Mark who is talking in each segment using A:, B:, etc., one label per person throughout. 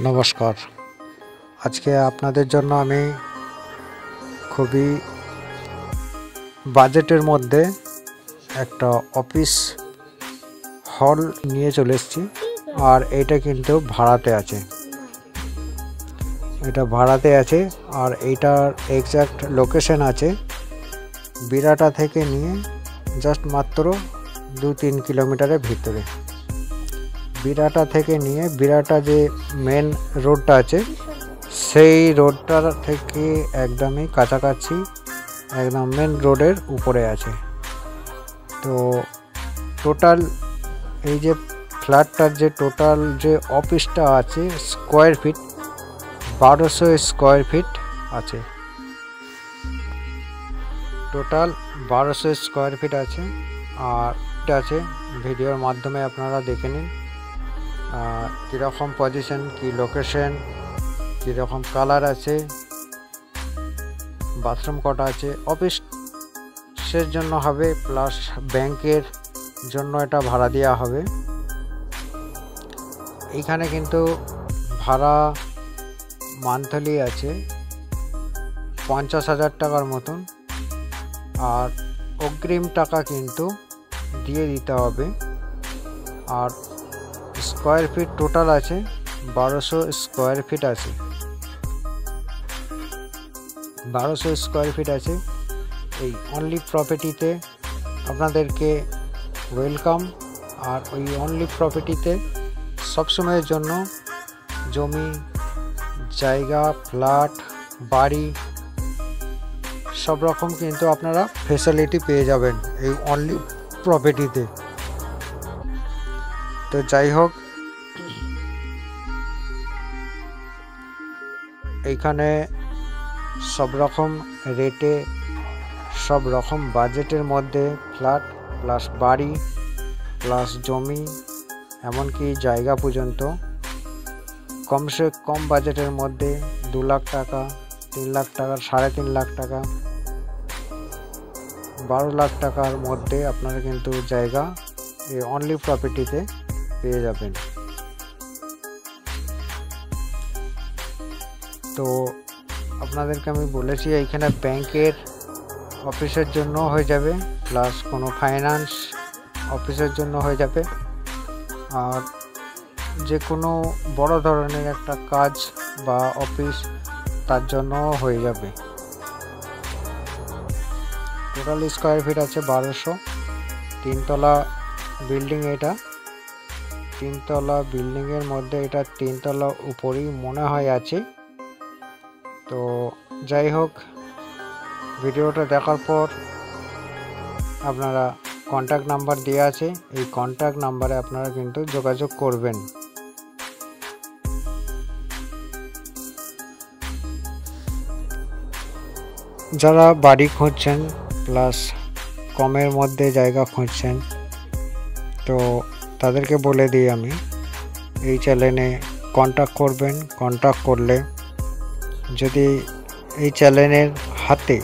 A: নমস্কার। আজকে আপনাদের জন্য আমি খুবই বাজেটের মধ্যে একটা অফিস হল নিয়ে চলে এসেছি। আর এটা কিন্তু ভাড়াতে আছে, আর এইটার এক্স্যাক্ট লোকেশন আছে বিরাটা থেকে নিয়ে জাস্ট মাত্র 2-3 কিলোমিটারের ভিতরে। বিরাটা থেকে নিয়ে বিরাটা যে মেন রোডটা আছে সেই রোডটার থেকে একদমই কাছাকাছি, একদম মেন রোডের উপরে আছে। তো টোটাল এই যে ফ্ল্যাটটার যে টোটাল যে অফিসটা আছে স্কোয়ার ফিট 1200 স্কোয়ার ফিট আছে। টোটাল 1200 স্কোয়ার ফিট আছে। আর এটা আছে ভিডিওর মাধ্যমে আপনারা দেখে নিন কীরকম পজিশন, কী লোকেশন, কীরকম কালার আছে, বাথরুম কটা আছে। অফিসের জন্য হবে প্লাস ব্যাংকের জন্য এটা ভাড়া দেওয়া হবে। এইখানে কিন্তু ভাড়া মান্থলি আছে 50,000 টাকার মতন। আর অগ্রিম টাকা কিন্তু দিয়ে দিতে হবে। আর স্কোয়ার ফিট টোটাল আছে 1200 স্কোয়ার ফিট আছে। 1200 স্কোয়ার ফিট আছে। এই অনলি প্রপার্টিতে আপনাদেরকে ওয়েলকাম। আর ওই অনলি প্রপার্টিতে সবসময়ের জন্য জমি জায়গা, ফ্ল্যাট, বাড়ি সব রকম কিন্তু আপনারা ফেসিলিটি পেয়ে যাবেন এই অনলি প্রপার্টিতে। তো যাই হোক, এইখানে সব রকম রেটে, সব রকম বাজেটের মধ্যে ফ্ল্যাট প্লাস বাড়ি প্লাস জমি, এমনকি জায়গা পর্যন্ত কমসে কম বাজেটের মধ্যে 2 লাখ টাকা, 3 লাখ টাকা, 3.5 লাখ টাকা, 12 লাখ টাকার মধ্যে আপনারা কিন্তু জায়গা এই অনলি প্রপার্টিতে পেয়ে যাবেন। তো আপনাদেরকে আমি বলেছি এইখানে ব্যাংকের অফিসের জন্য হয়ে যাবে, প্লাস কোনো ফাইন্যান্স অফিসের জন্য হয়ে যাবে, আর যে কোনো বড় ধরনের একটা কাজ বা অফিস তার জন্য হয়ে যাবে। টোটাল স্কোয়ার ফিট আছে 1200। 3তলা বিল্ডিং, এটা 3তলা বিল্ডিংয়ের মধ্যে এটা 3তলা উপরেই মনে হয় আছে। তো যাই হোক, ভিডিওটা দেখার পর আপনারা কন্ট্যাক্ট নাম্বার দেওয়া আছে, এই কন্ট্যাক্ট নাম্বারে আপনারা কিন্তু যোগাযোগ করবেন। যারা বাড়ি খুঁজছেন প্লাস কমের মধ্যে জায়গা খুঁজছেন, তো তাদেরকে বলে দিই আমি এই চ্যানেলে কন্ট্যাক্ট করবেন। কন্ট্যাক্ট করলে যদি এই চ্যানেলের হাতে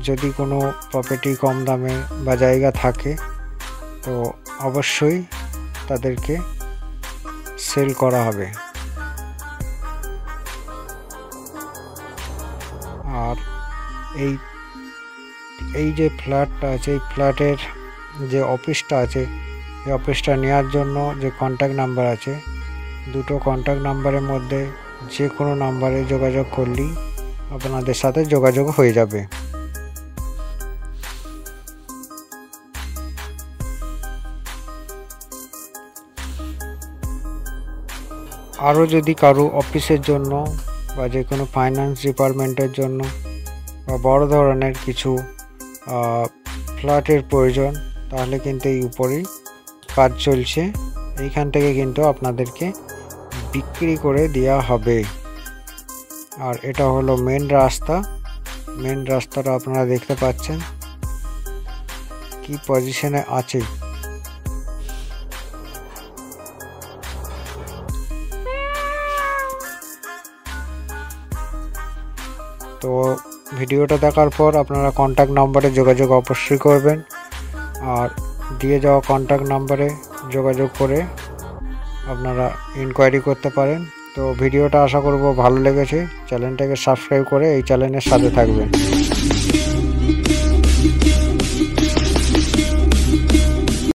A: যদি কোনো প্রপার্টি কম দামে বা জায়গা থাকে তো অবশ্যই তাদেরকে সেল করা হবে। আর এই যে ফ্ল্যাটটা আছে, এই ফ্ল্যাটের যে অফিসটা আছে, এই অফিসটা নেওয়ার জন্য যে কন্ট্যাক্ট নাম্বার আছে, 2টো কন্ট্যাক্ট নাম্বারের মধ্যে যে কোনো নাম্বারে যোগাযোগ করলেই আপনাদের সাথে যোগাযোগ হয়ে যাবে। আরও যদি কারো অফিসের জন্য বা যে কোনো ফাইন্যান্স ডিপার্টমেন্টের জন্য বা বড় ধরনের কিছু ফ্ল্যাটের প্রয়োজন, তাহলে কিন্তু এই উপরেই কাজ চলছে। এইখান থেকে কিন্তু আপনাদেরকে বিক্রি করে দেওয়া হবে। আর এটা হলো মেন রাস্তা। মেন রাস্তাটা আপনারা দেখতে পাচ্ছেন কি পজিশনে আছে। তো ভিডিওটা দেখার পর আপনারা কন্ট্যাক্ট নাম্বারে যোগাযোগ অবশ্যই করবেন। আর দিয়ে যাওয়া কন্ট্যাক্ট নাম্বারে যোগাযোগ করে আপনারা ইনকোয়ারি করতে পারেন। তো ভিডিওটা আশা করব ভালো লেগেছে। চ্যানেলটাকে সাবস্ক্রাইব করে এই চ্যানেলের সাথে থাকবেন।